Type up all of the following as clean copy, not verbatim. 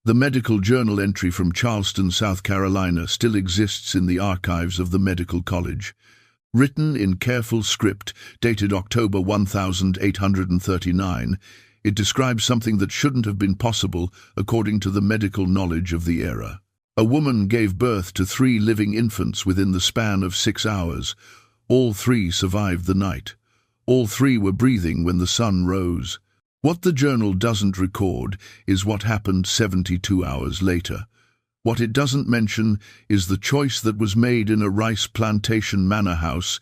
The medical journal entry from Charleston, South Carolina, still exists in the archives of the Medical College. Written in careful script, dated October 1839, it describes something that shouldn't have been possible according to the medical knowledge of the era. A woman gave birth to 3 living infants within the span of 6 hours. All 3 survived the night. All 3 were breathing when the sun rose. What the journal doesn't record is what happened 72 hours later. What it doesn't mention is the choice that was made in a rice plantation manor house,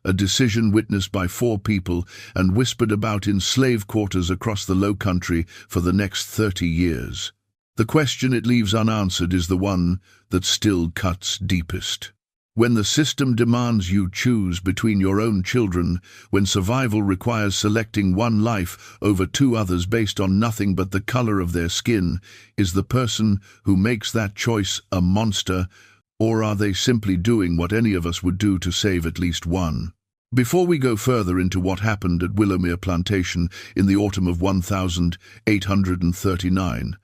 a decision witnessed by 4 people and whispered about in slave quarters across the Low Country for the next 30 years. The question it leaves unanswered is the one that still cuts deepest. When the system demands you choose between your own children, when survival requires selecting one life over 2 others based on nothing but the color of their skin, is the person who makes that choice a monster, or are they simply doing what any of us would do to save at least one? Before we go further into what happened at Willowmere Plantation in the autumn of 1839,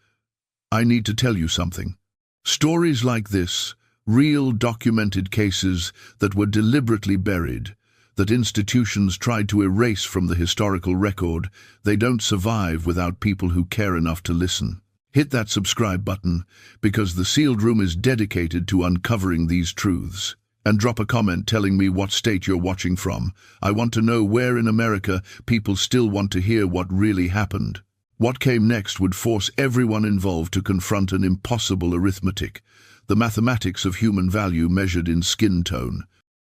I need to tell you something. Stories like this, real documented cases that were deliberately buried, that institutions tried to erase from the historical record, they don't survive without people who care enough to listen. Hit that subscribe button, because the Sealed Room is dedicated to uncovering these truths. And drop a comment telling me what state you're watching from. I want to know where in America people still want to hear what really happened. What came next would force everyone involved to confront an impossible arithmetic, the mathematics of human value measured in skin tone.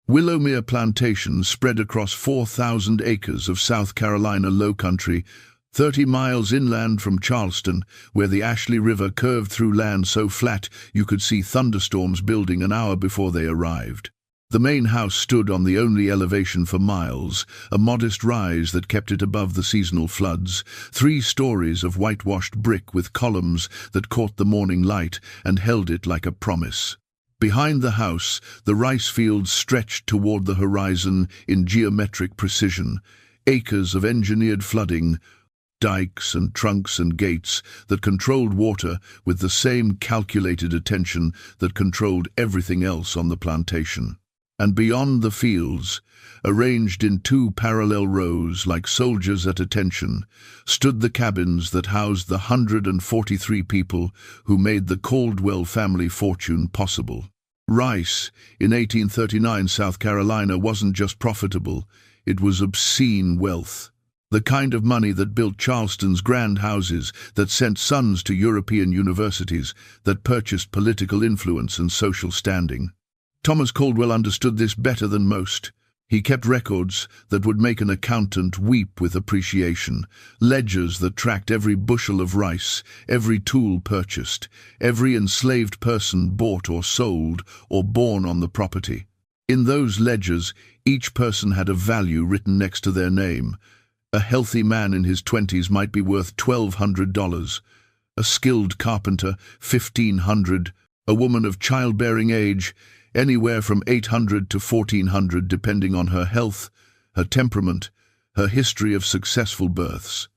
Willowmere Plantation spread across 4,000 acres of South Carolina low country, 30 miles inland from Charleston, where the Ashley River curved through land so flat you could see thunderstorms building an hour before they arrived. The main house stood on the only elevation for miles, a modest rise that kept it above the seasonal floods, 3 stories of whitewashed brick with columns that caught the morning light and held it like a promise. Behind the house, the rice fields stretched toward the horizon in geometric precision, acres of engineered flooding, dikes and trunks and gates that controlled water with the same calculated attention that controlled everything else on the plantation. And beyond the fields, arranged in 2 parallel rows like soldiers at attention, stood the cabins that housed the 143 people who made the Caldwell family fortune possible. Rice, in 1839 South Carolina, wasn't just profitable, it was obscene wealth. The kind of money that built Charleston's grand houses, that sent sons to European universities, that purchased political influence and social standing. Thomas Caldwell understood this better than most. He kept records that would make an accountant weep with appreciation, ledgers that tracked every bushel of rice, every tool purchased, every enslaved person bought or sold or born on the property. In those ledgers, each person had a value written next to their name. A healthy man in his 20s might be worth $1,200, a skilled carpenter, $1,500, a woman of childbearing age, anywhere from $800 to $1,400 depending on her health, her temperament, her history of successful births.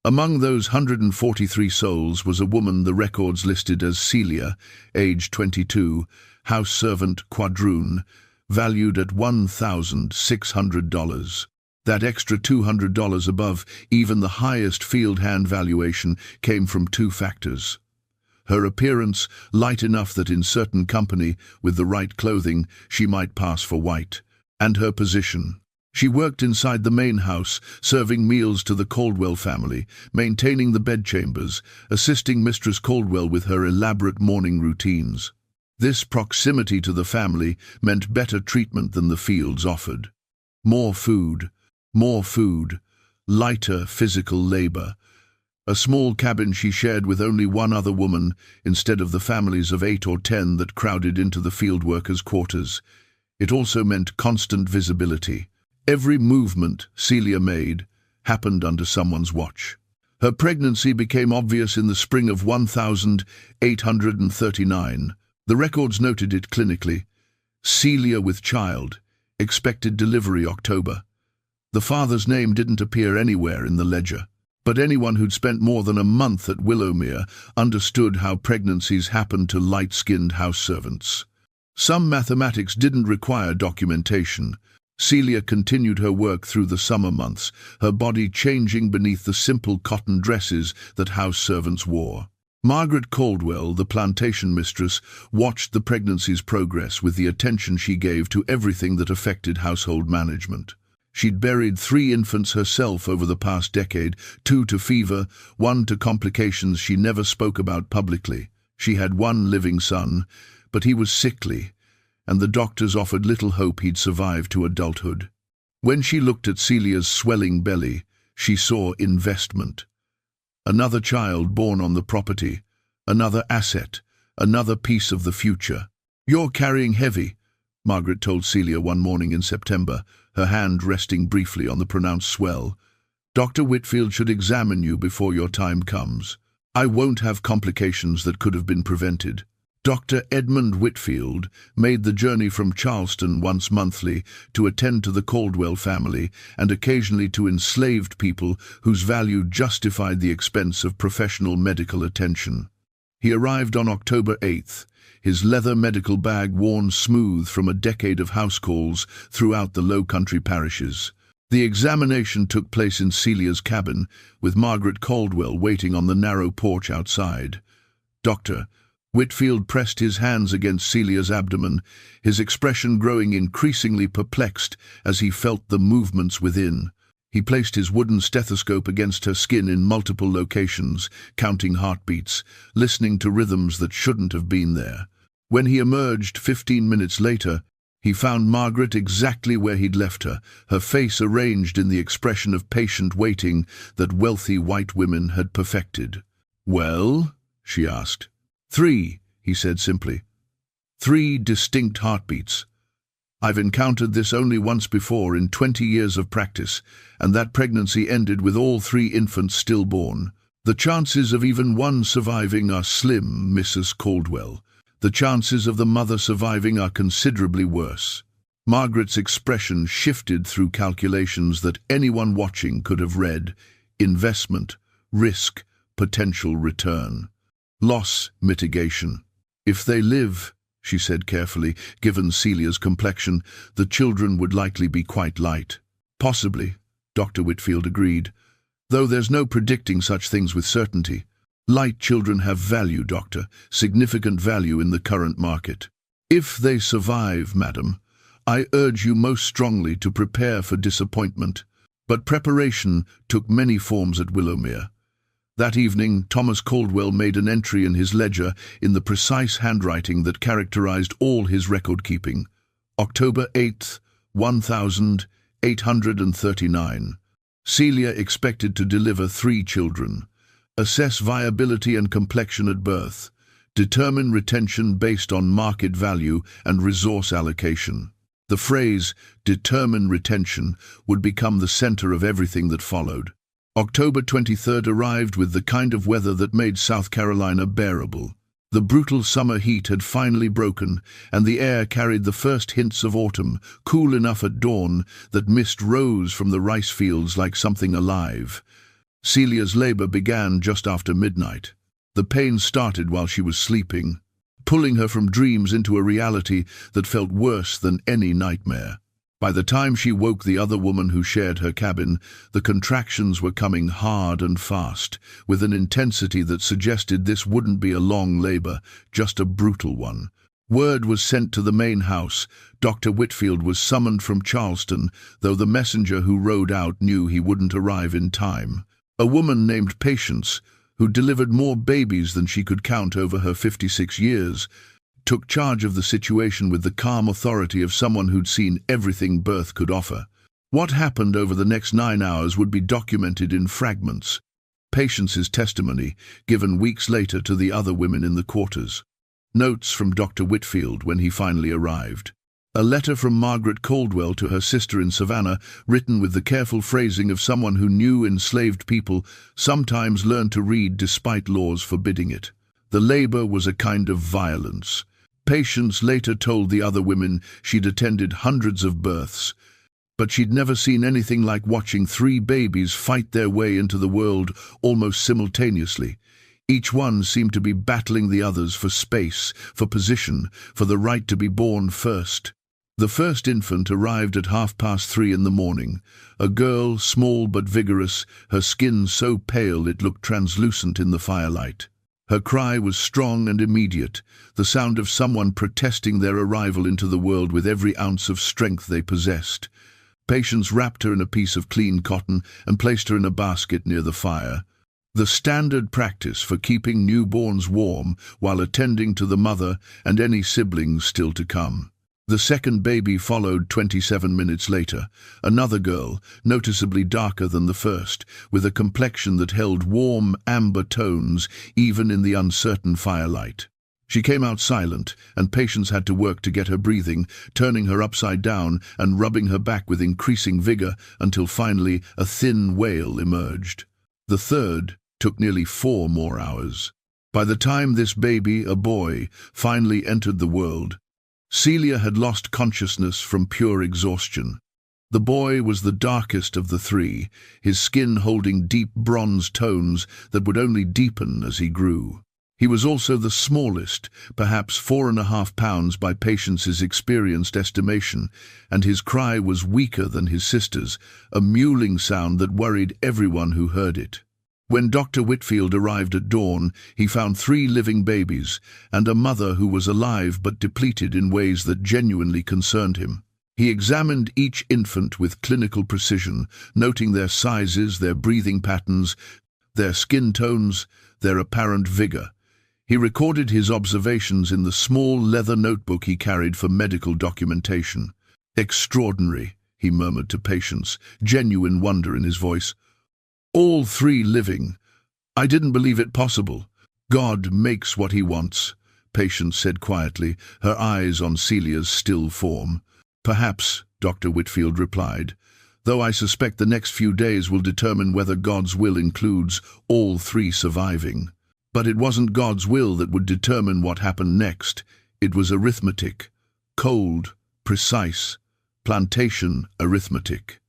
Among those 143 souls was a woman the records listed as Celia, age 22, house servant quadroon, valued at $1,600. That extra $200 above even the highest field hand valuation came from 2 factors. Her appearance, light enough that in certain company, with the right clothing, she might pass for white, and her position. She worked inside the main house, serving meals to the Caldwell family, maintaining the bedchambers, assisting Mistress Caldwell with her elaborate morning routines. This proximity to the family meant better treatment than the fields offered. More food, lighter physical labor. A small cabin she shared with only one other woman, instead of the families of 8 or 10 that crowded into the field workers' quarters. It also meant constant visibility. Every movement Celia made happened under someone's watch. Her pregnancy became obvious in the spring of 1839. The records noted it clinically. Celia with child, expected delivery October. The father's name didn't appear anywhere in the ledger. But anyone who'd spent more than a month at Willowmere understood how pregnancies happened to light-skinned house servants. Some mathematics didn't require documentation. Celia continued her work through the summer months, her body changing beneath the simple cotton dresses that house servants wore. Margaret Caldwell, the plantation mistress, watched the pregnancy's progress with the attention she gave to everything that affected household management. She'd buried 3 infants herself over the past decade, 2 to fever, 1 to complications she never spoke about publicly. She had 1 living son, but he was sickly, and the doctors offered little hope he'd survive to adulthood. When she looked at Celia's swelling belly, she saw investment. Another child born on the property, another asset, another piece of the future. "You're carrying heavy," Margaret told Celia one morning in September, her hand resting briefly on the pronounced swell. "Dr. Whitfield should examine you before your time comes. I won't have complications that could have been prevented." Dr. Edmund Whitfield made the journey from Charleston once monthly to attend to the Caldwell family and occasionally to enslaved people whose value justified the expense of professional medical attention. He arrived on October 8th, his leather medical bag worn smooth from a decade of house calls throughout the Low Country parishes. The examination took place in Celia's cabin, with Margaret Caldwell waiting on the narrow porch outside. "Doctor," Whitfield pressed his hands against Celia's abdomen, his expression growing increasingly perplexed as he felt the movements within. He placed his wooden stethoscope against her skin in multiple locations, counting heartbeats, listening to rhythms that shouldn't have been there. When he emerged 15 minutes later, he found Margaret exactly where he'd left her, her face arranged in the expression of patient waiting that wealthy white women had perfected. "Well?" she asked. 3, he said simply. 3 distinct heartbeats. "I've encountered this only once before in 20 years of practice, and that pregnancy ended with all 3 infants stillborn. The chances of even one surviving are slim, Mrs. Caldwell. The chances of the mother surviving are considerably worse." Margaret's expression shifted through calculations that anyone watching could have read: investment, risk, potential return. Loss mitigation. "If they live," she said carefully, "given Celia's complexion, the children would likely be quite light." "Possibly," Dr. Whitfield agreed, "though there's no predicting such things with certainty. Light children have value, Doctor, significant value in the current market. If they survive, madam, I urge you most strongly to prepare for disappointment." But preparation took many forms at Willowmere. That evening, Thomas Caldwell made an entry in his ledger in the precise handwriting that characterized all his record-keeping. October 8th, 1839. Celia expected to deliver 3 children. Assess viability and complexion at birth. Determine retention based on market value and resource allocation. The phrase, "determine retention," would become the center of everything that followed. October 23rd arrived with the kind of weather that made South Carolina bearable. The brutal summer heat had finally broken, and the air carried the first hints of autumn, cool enough at dawn that mist rose from the rice fields like something alive. Celia's labor began just after midnight. The pain started while she was sleeping, pulling her from dreams into a reality that felt worse than any nightmare. By the time she woke the other woman who shared her cabin, the contractions were coming hard and fast, with an intensity that suggested this wouldn't be a long labor, just a brutal one. Word was sent to the main house. Dr. Whitfield was summoned from Charleston, though the messenger who rode out knew he wouldn't arrive in time. A woman named Patience, who delivered more babies than she could count over her 56 years, took charge of the situation with the calm authority of someone who'd seen everything birth could offer. What happened over the next 9 hours would be documented in fragments. Patience's testimony, given weeks later to the other women in the quarters. Notes from Dr. Whitfield when he finally arrived. A letter from Margaret Caldwell to her sister in Savannah, written with the careful phrasing of someone who knew enslaved people sometimes learned to read despite laws forbidding it. The labor was a kind of violence. Patience later told the other women she'd attended hundreds of births, But she'd never seen anything like watching 3 babies fight their way into the world almost simultaneously. Each one seemed to be battling the others for space, for position, for the right to be born first. The first infant arrived at 3:30 in the morning. A girl, small but vigorous, her skin so pale it looked translucent in the firelight. Her cry was strong and immediate, the sound of someone protesting their arrival into the world with every ounce of strength they possessed. Patients wrapped her in a piece of clean cotton and placed her in a basket near the fire. The standard practice for keeping newborns warm while attending to the mother and any siblings still to come. The second baby followed 27 minutes later, another girl, noticeably darker than the first, with a complexion that held warm amber tones even in the uncertain firelight. She came out silent, and patients had to work to get her breathing, turning her upside down and rubbing her back with increasing vigor until finally a thin wail emerged. The third took nearly 4 more hours. By the time this baby, a boy, finally entered the world, Celia had lost consciousness from pure exhaustion. The boy was the darkest of the 3, his skin holding deep bronze tones that would only deepen as he grew. He was also the smallest, perhaps 4.5 pounds by patients' experienced estimation, and his cry was weaker than his sister's, a mewling sound that worried everyone who heard it. When Dr. Whitfield arrived at dawn, he found 3 living babies and a mother who was alive but depleted in ways that genuinely concerned him. He examined each infant with clinical precision, noting their sizes, their breathing patterns, their skin tones, their apparent vigor. He recorded his observations in the small leather notebook he carried for medical documentation. "Extraordinary," he murmured to patients, genuine wonder in his voice. "All 3 living. I didn't believe it possible. God makes what he wants," Patience said quietly, her eyes on Celia's still form. "Perhaps," Dr. Whitfield replied, "though I suspect the next few days will determine whether God's will includes all 3 surviving." But it wasn't God's will that would determine what happened next. It was arithmetic. Cold, precise, plantation arithmetic.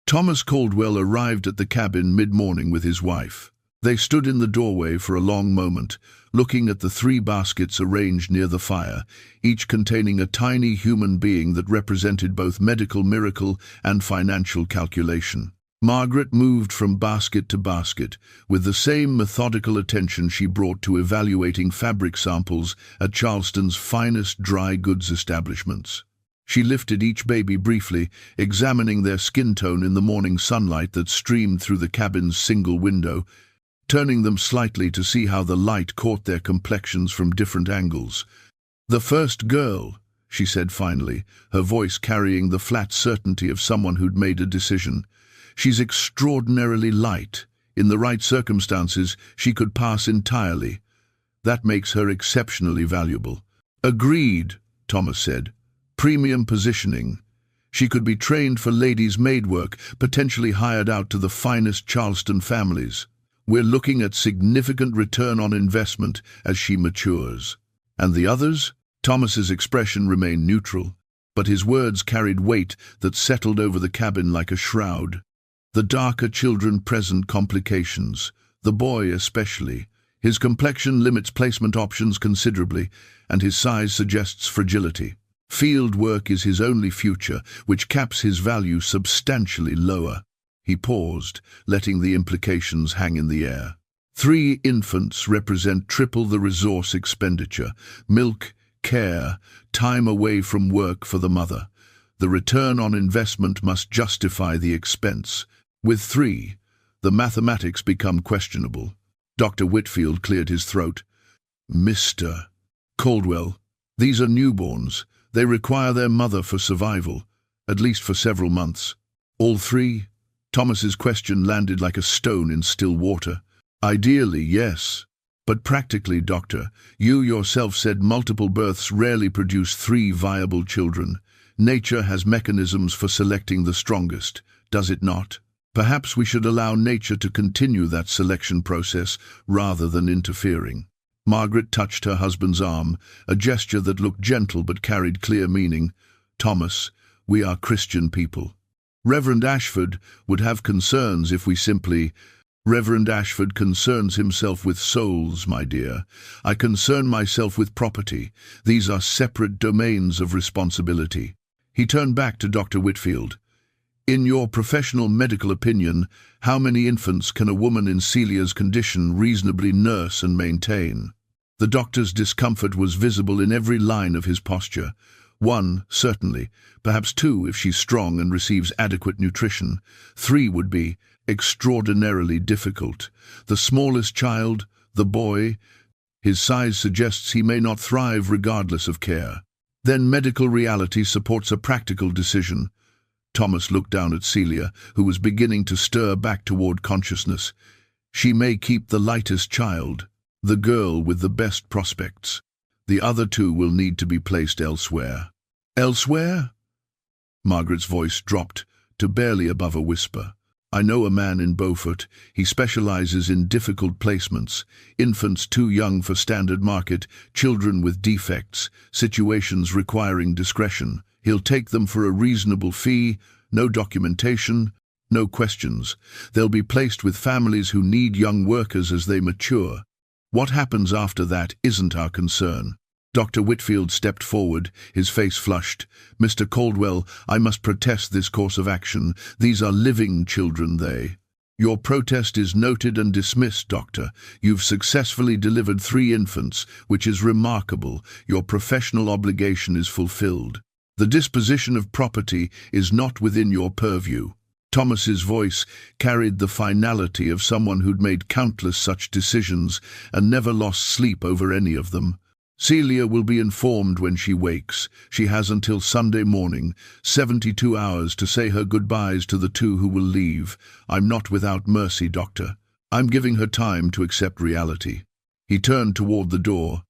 Thomas Caldwell arrived at the cabin mid-morning with his wife. They stood in the doorway for a long moment, looking at the 3 baskets arranged near the fire, each containing a tiny human being that represented both medical miracle and financial calculation. Margaret moved from basket to basket, with the same methodical attention she brought to evaluating fabric samples at Charleston's finest dry goods establishments. She lifted each baby briefly, examining their skin tone in the morning sunlight that streamed through the cabin's single window, turning them slightly to see how the light caught their complexions from different angles. "The first girl," she said finally, her voice carrying the flat certainty of someone who'd made a decision. "She's extraordinarily light. In the right circumstances, she could pass entirely. That makes her exceptionally valuable." "Agreed," Thomas said. "Premium positioning. She could be trained for ladies' maid work, potentially hired out to the finest Charleston families. We're looking at significant return on investment as she matures." "And the others?" Thomas's expression remained neutral, but his words carried weight that settled over the cabin like a shroud. "The darker children present complications, the boy especially. His complexion limits placement options considerably, and his size suggests fragility. Field work is his only future, which caps his value substantially lower." He paused, letting the implications hang in the air. 3 infants represent triple the resource expenditure: milk, care, time away from work for the mother. The return on investment must justify the expense. With 3, the mathematics become questionable. Dr. Whitfield cleared his throat. "Mr. Caldwell, these are newborns. They require their mother for survival, at least for several months." "All 3? Thomas's question landed like a stone in still water. "Ideally, yes. But practically, doctor, you yourself said multiple births rarely produce 3 viable children. Nature has mechanisms for selecting the strongest, does it not? Perhaps we should allow nature to continue that selection process rather than interfering." Margaret touched her husband's arm, a gesture that looked gentle but carried clear meaning. "Thomas, we are Christian people. Reverend Ashford would have concerns if we simply... Reverend Ashford concerns himself with souls, my dear. I concern myself with property. These are separate domains of responsibility. He turned back to Dr. Whitfield. In your professional medical opinion, how many infants can a woman in Celia's condition reasonably nurse and maintain? The doctor's discomfort was visible in every line of his posture. 1, certainly. Perhaps 2 if she's strong and receives adequate nutrition. 3 would be extraordinarily difficult. The smallest child, the boy, his size suggests he may not thrive regardless of care. Then medical reality supports a practical decision. Thomas looked down at Celia, who was beginning to stir back toward consciousness. She may keep the lightest child, the girl with the best prospects. The other 2 will need to be placed elsewhere. Elsewhere? Margaret's voice dropped to barely above a whisper. I know a man in Beaufort. He specializes in difficult placements. Infants too young for standard market, children with defects, situations requiring discretion. He'll take them for a reasonable fee, no documentation, no questions. They'll be placed with families who need young workers as they mature. What happens after that isn't our concern. Dr. Whitfield stepped forward, his face flushed. Mr. Caldwell, I must protest this course of action. These are living children, they. Your protest is noted and dismissed, Doctor. You've successfully delivered 3 infants, which is remarkable. Your professional obligation is fulfilled. The disposition of property is not within your purview. Thomas's voice carried the finality of someone who'd made countless such decisions and never lost sleep over any of them. Celia will be informed when she wakes. She has until Sunday morning, 72 hours, to say her goodbyes to the 2 who will leave. I'm not without mercy, Doctor. I'm giving her time to accept reality. He turned toward the door,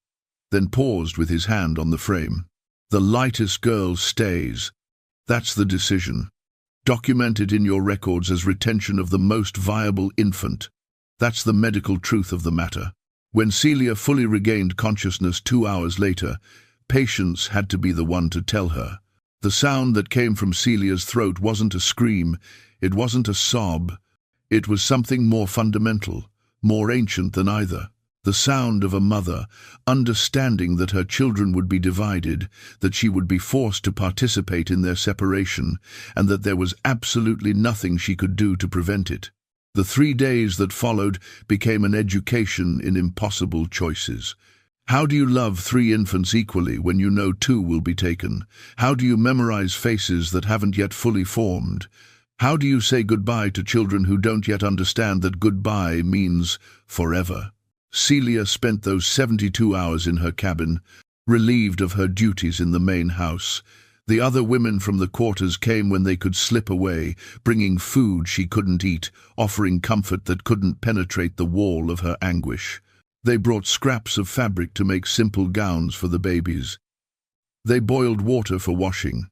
then paused with his hand on the frame. The lightest girl stays. That's the decision. Documented in your records as retention of the most viable infant. That's the medical truth of the matter. When Celia fully regained consciousness 2 hours later, Patience had to be the one to tell her. The sound that came from Celia's throat wasn't a scream, it wasn't a sob. It was something more fundamental, more ancient than either. The sound of a mother, understanding that her children would be divided, that she would be forced to participate in their separation, and that there was absolutely nothing she could do to prevent it. The 3 days that followed became an education in impossible choices. How do you love 3 infants equally when you know 2 will be taken? How do you memorize faces that haven't yet fully formed? How do you say goodbye to children who don't yet understand that goodbye means forever? Celia spent those 72 hours in her cabin, relieved of her duties in the main house. The other women from the quarters came when they could slip away, bringing food she couldn't eat, offering comfort that couldn't penetrate the wall of her anguish. They brought scraps of fabric to make simple gowns for the babies. They boiled water for washing.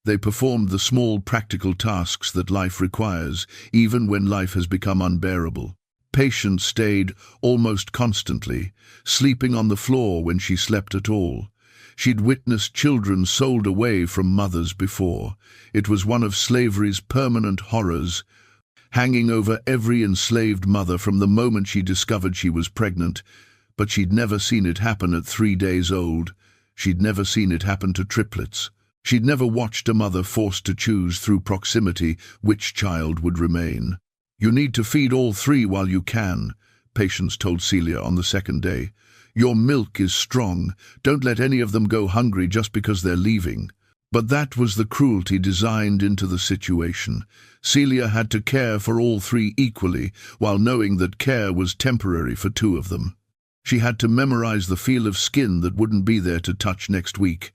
They performed the small practical tasks that life requires, even when life has become unbearable. Patience stayed almost constantly, sleeping on the floor when she slept at all. She'd witnessed children sold away from mothers before. It was one of slavery's permanent horrors, hanging over every enslaved mother from the moment she discovered she was pregnant. But she'd never seen it happen at 3 days old. She'd never seen it happen to triplets. She'd never watched a mother forced to choose through proximity which child would remain. You need to feed all 3 while you can, Patience told Celia on the 2nd day. Your milk is strong. Don't let any of them go hungry just because they're leaving. But that was the cruelty designed into the situation. Celia had to care for all 3 equally, while knowing that care was temporary for 2 of them. She had to memorize the feel of skin that wouldn't be there to touch next week.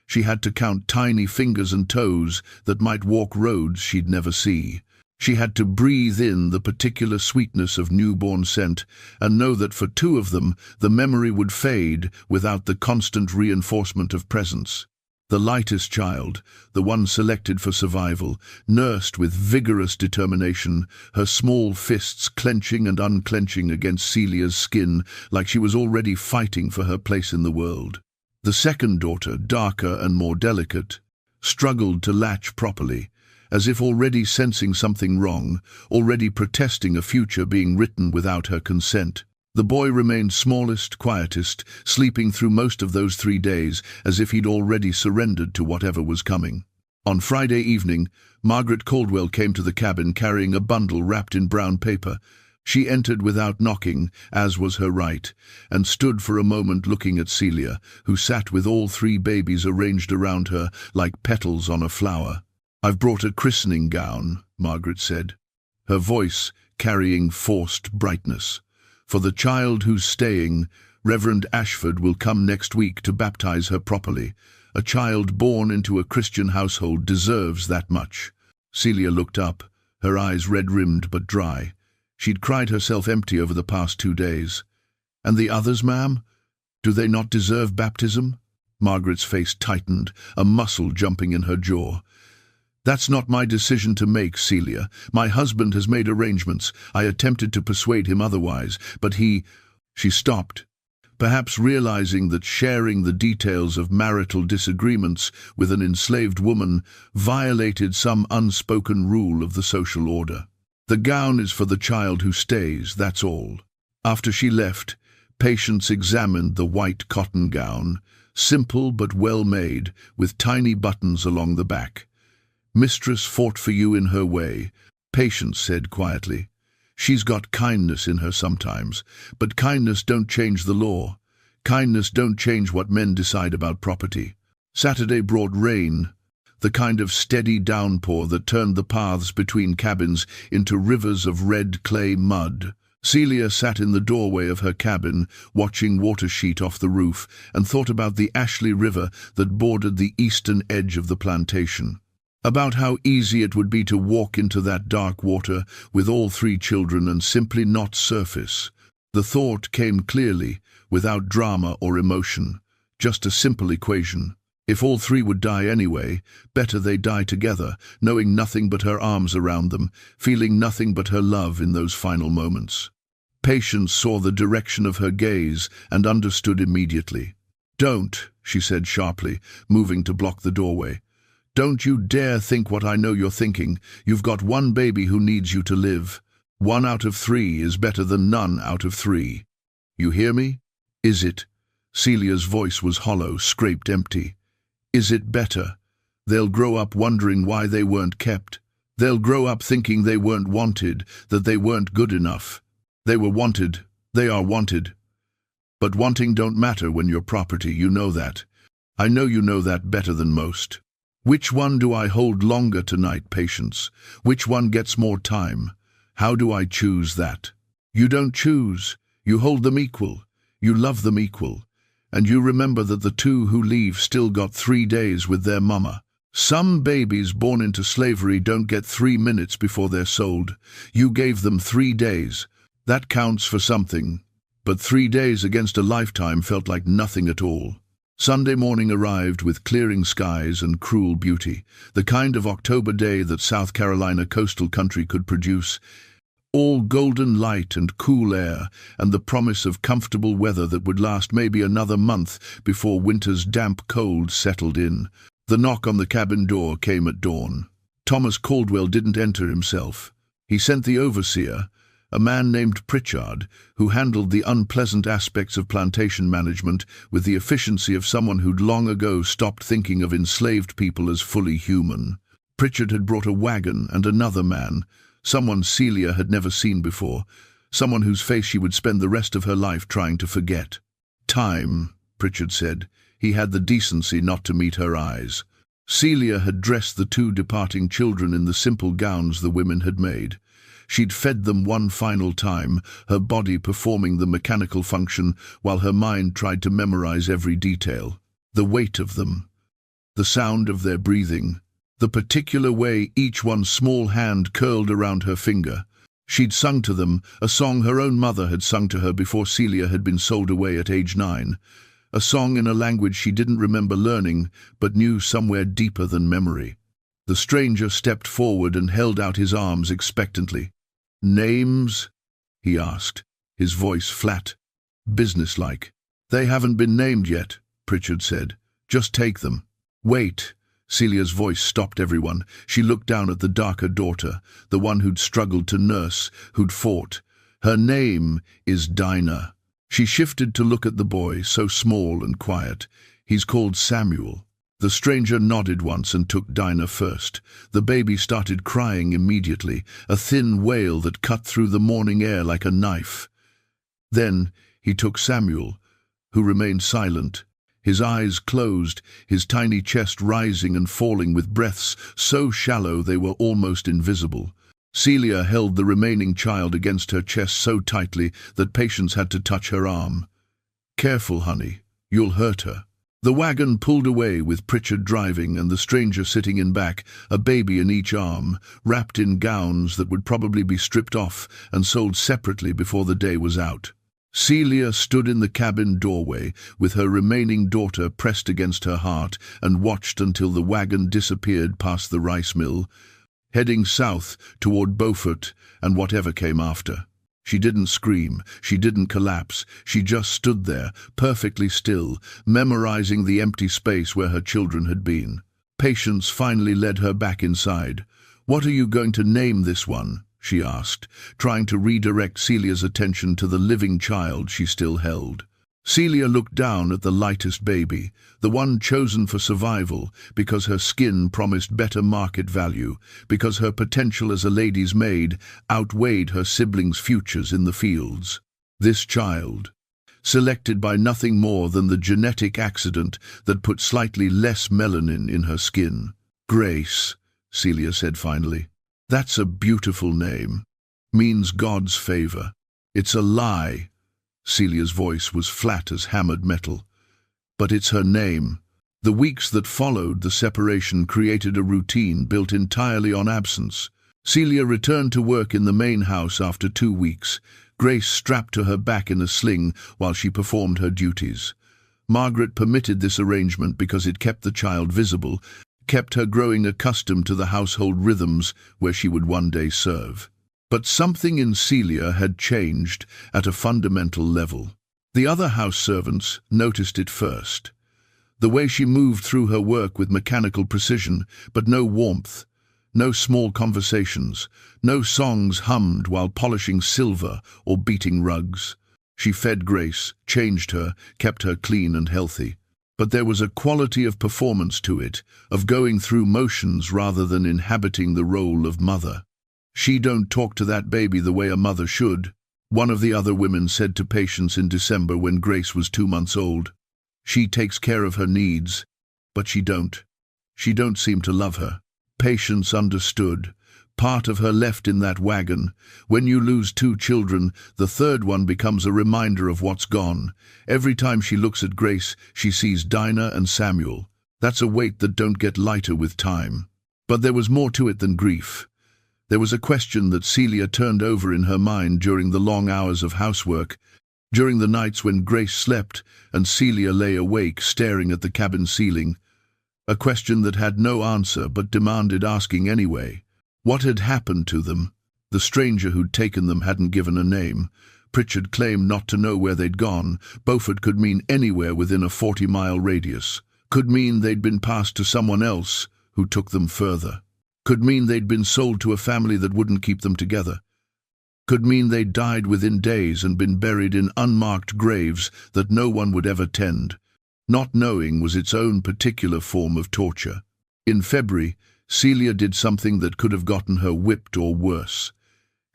She had to count tiny fingers and toes that might walk roads she'd never see. She had to breathe in the particular sweetness of newborn scent and know that for 2 of them the memory would fade without the constant reinforcement of presence. The lightest child, the one selected for survival, nursed with vigorous determination, her small fists clenching and unclenching against Celia's skin like she was already fighting for her place in the world. The second daughter, darker and more delicate, struggled to latch properly, as if already sensing something wrong, already protesting a future being written without her consent. The boy remained smallest, quietest, sleeping through most of those 3 days, as if he'd already surrendered to whatever was coming. On Friday evening, Margaret Caldwell came to the cabin carrying a bundle wrapped in brown paper. She entered without knocking, as was her right, and stood for a moment looking at Celia, who sat with all 3 babies arranged around her like petals on a flower. "I've brought a christening gown," Margaret said, her voice carrying forced brightness. "For the child who's staying, Reverend Ashford will come next week to baptize her properly. A child born into a Christian household deserves that much." Celia looked up, her eyes red-rimmed but dry. She'd cried herself empty over the past 2 days. "And the others, ma'am? Do they not deserve baptism?" Margaret's face tightened, a muscle jumping in her jaw. "That's not my decision to make, Celia. My husband has made arrangements. I attempted to persuade him otherwise, but he—" She stopped, perhaps realizing that sharing the details of marital disagreements with an enslaved woman violated some unspoken rule of the social order. "The gown is for the child who stays, that's all." After she left, Patience examined the white cotton gown, simple but well made, with tiny buttons along the back. "Mistress fought for you in her way," Patience said quietly. "She's got kindness in her sometimes, but kindness don't change the law. Kindness don't change what men decide about property." Saturday brought rain, the kind of steady downpour that turned the paths between cabins into rivers of red clay mud. Celia sat in the doorway of her cabin, watching water sheet off the roof, and thought about the Ashley River that bordered the eastern edge of the plantation. About how easy it would be to walk into that dark water with all 3 children and simply not surface. The thought came clearly, without drama or emotion, just a simple equation. If all 3 would die anyway, better they die together, knowing nothing but her arms around them, feeling nothing but her love in those final moments. Patience saw the direction of her gaze and understood immediately. "Don't," she said sharply, moving to block the doorway. "Don't you dare think what I know you're thinking. You've got 1 baby who needs you to live. 1 out of 3 is better than none out of 3. You hear me? Is it?" Celia's voice was hollow, scraped empty. "Is it better? They'll grow up wondering why they weren't kept. They'll grow up thinking they weren't wanted, that they weren't good enough. They were wanted. They are wanted. But wanting don't matter when you're property, you know that. I know you know that better than most. Which one do I hold longer tonight, Patience? Which one gets more time? How do I choose that?" "You don't choose. You hold them equal. You love them equal. And you remember that the 2 who leave still got 3 days with their mama. Some babies born into slavery don't get 3 minutes before they're sold. You gave them 3 days. That counts for something. But 3 days against a lifetime felt like nothing at all." Sunday morning arrived with clearing skies and cruel beauty, the kind of October day that South Carolina coastal country could produce. All golden light and cool air, and the promise of comfortable weather that would last maybe another month before winter's damp cold settled in. The knock on the cabin door came at dawn. Thomas Caldwell didn't enter himself. He sent the overseer, a man named Pritchard, who handled the unpleasant aspects of plantation management with the efficiency of someone who'd long ago stopped thinking of enslaved people as fully human. Pritchard had brought a wagon and another man, someone Celia had never seen before, someone whose face she would spend the rest of her life trying to forget. "Time," Pritchard said. He had the decency not to meet her eyes. Celia had dressed the 2 departing children in the simple gowns the women had made. She'd fed them one final time, her body performing the mechanical function while her mind tried to memorize every detail. The weight of them, the sound of their breathing, the particular way each one's small hand curled around her finger. She'd sung to them, a song her own mother had sung to her before Celia had been sold away at age 9, a song in a language she didn't remember learning but knew somewhere deeper than memory. The stranger stepped forward and held out his arms expectantly. "Names?" he asked, his voice flat, businesslike. "They haven't been named yet," Pritchard said. "Just take them." "Wait," Celia's voice stopped everyone. She looked down at the darker daughter, the one who'd struggled to nurse, who'd fought. Her name is Dinah. She shifted to look at the boy, so small and quiet. He's called Samuel. The stranger nodded once and took Dinah first. The baby started crying immediately, a thin wail that cut through the morning air like a knife. Then he took Samuel, who remained silent, his eyes closed, his tiny chest rising and falling with breaths so shallow they were almost invisible. Celia held the remaining child against her chest so tightly that Patience had to touch her arm. "Careful, honey, you'll hurt her." The wagon pulled away with Pritchard driving and the stranger sitting in back, a baby in each arm, wrapped in gowns that would probably be stripped off and sold separately before the day was out. Celia stood in the cabin doorway with her remaining daughter pressed against her heart and watched until the wagon disappeared past the rice mill, heading south toward Beaufort and whatever came after. She didn't scream, she didn't collapse, she just stood there, perfectly still, memorizing the empty space where her children had been. Patience finally led her back inside. "What are you going to name this one?" she asked, trying to redirect Celia's attention to the living child she still held. Celia looked down at the lightest baby, the one chosen for survival because her skin promised better market value, because her potential as a lady's maid outweighed her siblings' futures in the fields. This child, selected by nothing more than the genetic accident that put slightly less melanin in her skin. "Grace," Celia said finally. "That's a beautiful name. Means God's favor." "It's a lie." Celia's voice was flat as hammered metal. "But it's her name." The weeks that followed the separation created a routine built entirely on absence. Celia returned to work in the main house after 2 weeks, Grace strapped to her back in a sling while she performed her duties. Margaret permitted this arrangement because it kept the child visible, kept her growing accustomed to the household rhythms where she would one day serve. But something in Celia had changed at a fundamental level. The other house servants noticed it first. The way she moved through her work with mechanical precision, but no warmth, no small conversations, no songs hummed while polishing silver or beating rugs. She fed Grace, changed her, kept her clean and healthy. But there was a quality of performance to it, of going through motions rather than inhabiting the role of mother. "She don't talk to that baby the way a mother should," one of the other women said to Patience in December when Grace was 2 months old. "She takes care of her needs, but she don't seem to love her." Patience understood. Part of her left in that wagon. When you lose 2 children, the third one becomes a reminder of what's gone. Every time she looks at Grace, she sees Dinah and Samuel. That's a weight that don't get lighter with time. But there was more to it than grief. There was a question that Celia turned over in her mind during the long hours of housework, during the nights when Grace slept and Celia lay awake staring at the cabin ceiling. A question that had no answer but demanded asking anyway. What had happened to them? The stranger who'd taken them hadn't given a name. Pritchard claimed not to know where they'd gone. Beaufort could mean anywhere within a 40-mile radius. Could mean they'd been passed to someone else who took them further. Could mean they'd been sold to a family that wouldn't keep them together. Could mean they'd died within days and been buried in unmarked graves that no one would ever tend. Not knowing was its own particular form of torture. In February, Celia did something that could have gotten her whipped or worse.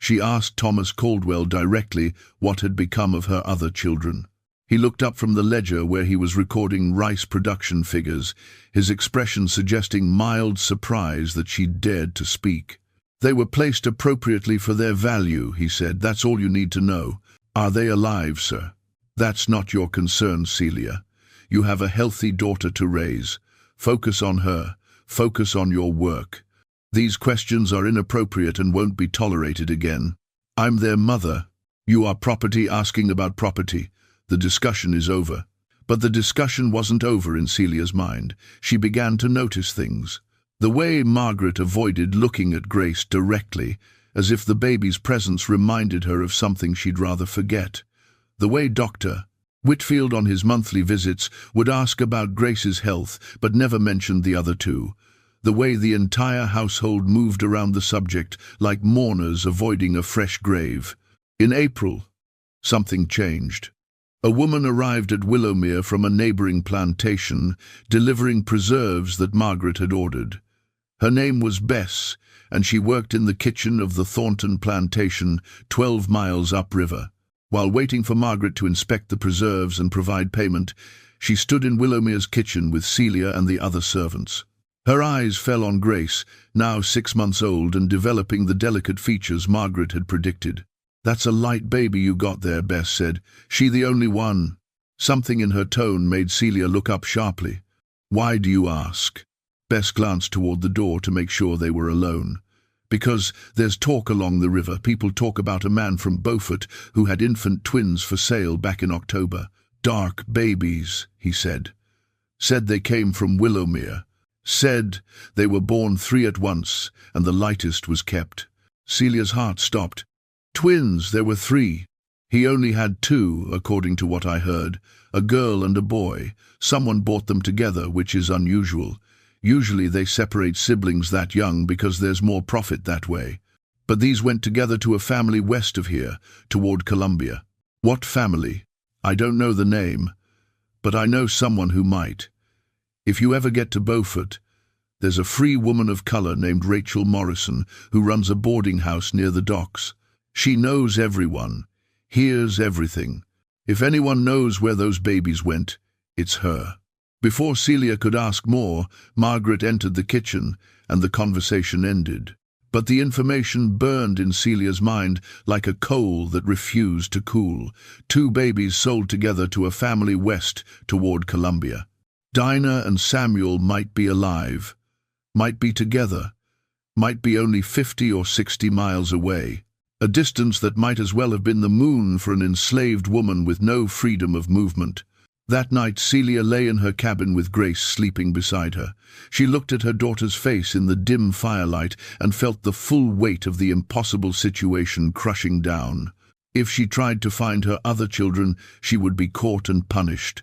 She asked Thomas Caldwell directly what had become of her other children. He looked up from the ledger where he was recording rice production figures, his expression suggesting mild surprise that she'd dared to speak. "They were placed appropriately for their value," he said. "That's all you need to know. Are they alive, sir?" "That's not your concern, Celia. You have a healthy daughter to raise. Focus on her. Focus on your work. These questions are inappropriate and won't be tolerated again. I'm their mother. You are property asking about property. The discussion is over." But the discussion wasn't over in Celia's mind. She began to notice things. The way Margaret avoided looking at Grace directly, as if the baby's presence reminded her of something she'd rather forget. The way Dr. Whitfield, on his monthly visits, would ask about Grace's health, but never mentioned the other two. The way the entire household moved around the subject, like mourners avoiding a fresh grave. In April, something changed. A woman arrived at Willowmere from a neighboring plantation, delivering preserves that Margaret had ordered. Her name was Bess, and she worked in the kitchen of the Thornton plantation, 12 miles upriver. While waiting for Margaret to inspect the preserves and provide payment, she stood in Willowmere's kitchen with Celia and the other servants. Her eyes fell on Grace, now 6 months old and developing the delicate features Margaret had predicted. "That's a light baby you got there," Bess said. "She the only one?" Something in her tone made Celia look up sharply. "Why do you ask?" Bess glanced toward the door to make sure they were alone. "Because there's talk along the river. People talk about a man from Beaufort who had infant twins for sale back in October. Dark babies," he said. "Said they came from Willowmere. Said they were born 3 at once, and the lightest was kept." Celia's heart stopped. "Twins, there were 3. He only had 2, according to what I heard. A girl and a boy. Someone bought them together, which is unusual. Usually they separate siblings that young because there's more profit that way. But these went together to a family west of here, toward Columbia." "What family?" "I don't know the name, but I know someone who might. If you ever get to Beaufort, there's a free woman of color named Rachel Morrison who runs a boarding house near the docks. She knows everyone, hears everything. If anyone knows where those babies went, it's her." Before Celia could ask more, Margaret entered the kitchen, and the conversation ended. But the information burned in Celia's mind like a coal that refused to cool. 2 babies sold together to a family west toward Columbia. Dinah and Samuel might be alive, might be together, might be only 50 or 60 miles away. A distance that might as well have been the moon for an enslaved woman with no freedom of movement. That night Celia lay in her cabin with Grace sleeping beside her. She looked at her daughter's face in the dim firelight and felt the full weight of the impossible situation crushing down. If she tried to find her other children, she would be caught and punished,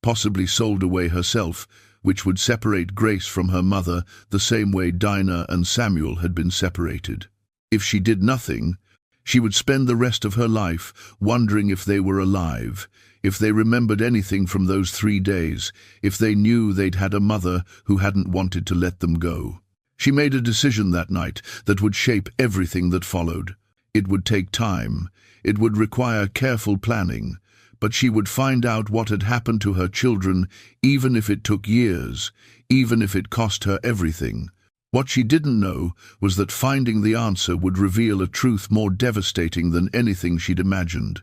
possibly sold away herself, which would separate Grace from her mother the same way Dinah and Samuel had been separated. If she did nothing, she would spend the rest of her life wondering if they were alive, if they remembered anything from those 3 days, if they knew they'd had a mother who hadn't wanted to let them go. She made a decision that night that would shape everything that followed. It would take time, it would require careful planning, but she would find out what had happened to her children, even if it took years, even if it cost her everything. What she didn't know was that finding the answer would reveal a truth more devastating than anything she'd imagined.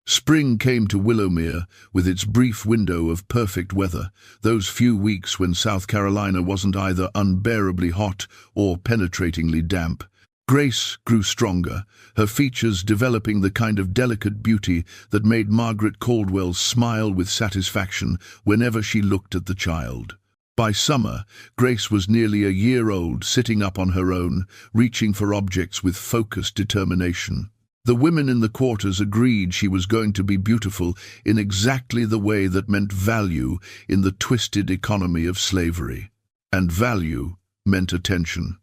Spring came to Willowmere with its brief window of perfect weather, those few weeks when South Carolina wasn't either unbearably hot or penetratingly damp. Grace grew stronger, her features developing the kind of delicate beauty that made Margaret Caldwell smile with satisfaction whenever she looked at the child. By summer, Grace was nearly a year old, sitting up on her own, reaching for objects with focused determination. The women in the quarters agreed she was going to be beautiful in exactly the way that meant value in the twisted economy of slavery. And value meant attention.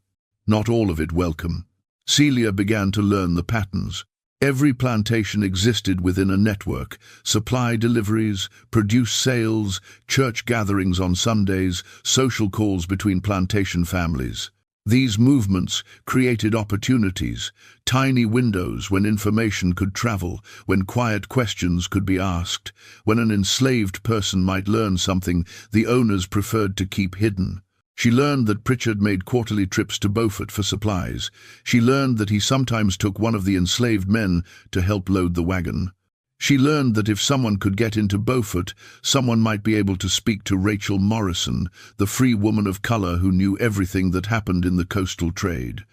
Not all of it welcome. Celia began to learn the patterns. Every plantation existed within a network: supply deliveries, produce sales, church gatherings on Sundays, social calls between plantation families. These movements created opportunities, tiny windows when information could travel, when quiet questions could be asked, when an enslaved person might learn something the owners preferred to keep hidden. She learned that Pritchard made quarterly trips to Beaufort for supplies. She learned that he sometimes took one of the enslaved men to help load the wagon. She learned that if someone could get into Beaufort, someone might be able to speak to Rachel Morrison, the free woman of color who knew everything that happened in the coastal trade.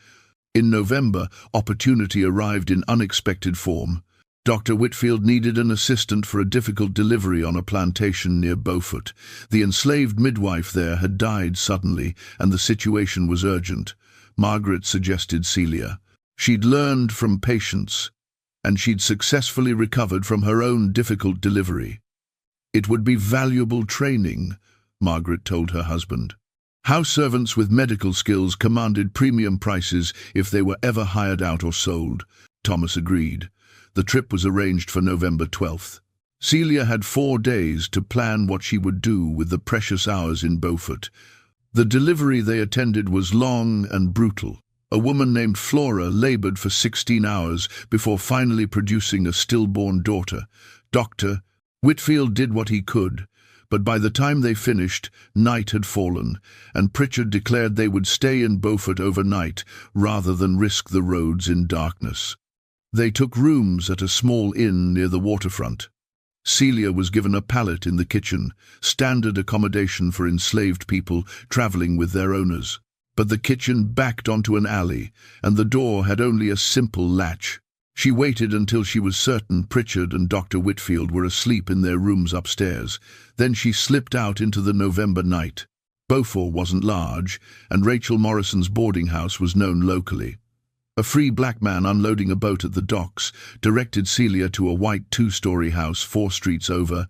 In November, opportunity arrived in unexpected form. Dr. Whitfield needed an assistant for a difficult delivery on a plantation near Beaufort. The enslaved midwife there had died suddenly, and the situation was urgent. Margaret suggested Celia. She'd learned from patients, and she'd successfully recovered from her own difficult delivery. It would be valuable training, Margaret told her husband. House servants with medical skills commanded premium prices if they were ever hired out or sold. Thomas agreed. The trip was arranged for November 12th. Celia had 4 days to plan what she would do with the precious hours in Beaufort. The delivery they attended was long and brutal. A woman named Flora labored for 16 hours before finally producing a stillborn daughter. Dr. Whitfield did what he could, but by the time they finished, night had fallen, and Pritchard declared they would stay in Beaufort overnight rather than risk the roads in darkness. They took rooms at a small inn near the waterfront. Celia was given a pallet in the kitchen, standard accommodation for enslaved people traveling with their owners. But the kitchen backed onto an alley, and the door had only a simple latch. She waited until she was certain Pritchard and Dr. Whitfield were asleep in their rooms upstairs. Then she slipped out into the November night. Beaufort wasn't large, and Rachel Morrison's boarding house was known locally. A free black man unloading a boat at the docks directed Celia to a white 2-story house 4 streets over,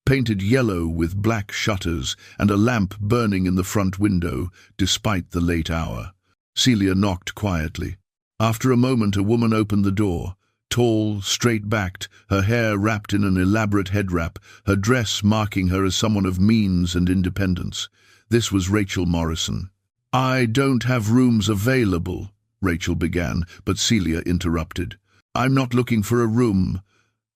painted yellow with black shutters and a lamp burning in the front window, despite the late hour. Celia knocked quietly. After a moment, a woman opened the door. Tall, straight-backed, her hair wrapped in an elaborate head wrap, her dress marking her as someone of means and independence. This was Rachel Morrison. "I don't have rooms available," Rachel began, but Celia interrupted. "I'm not looking for a room.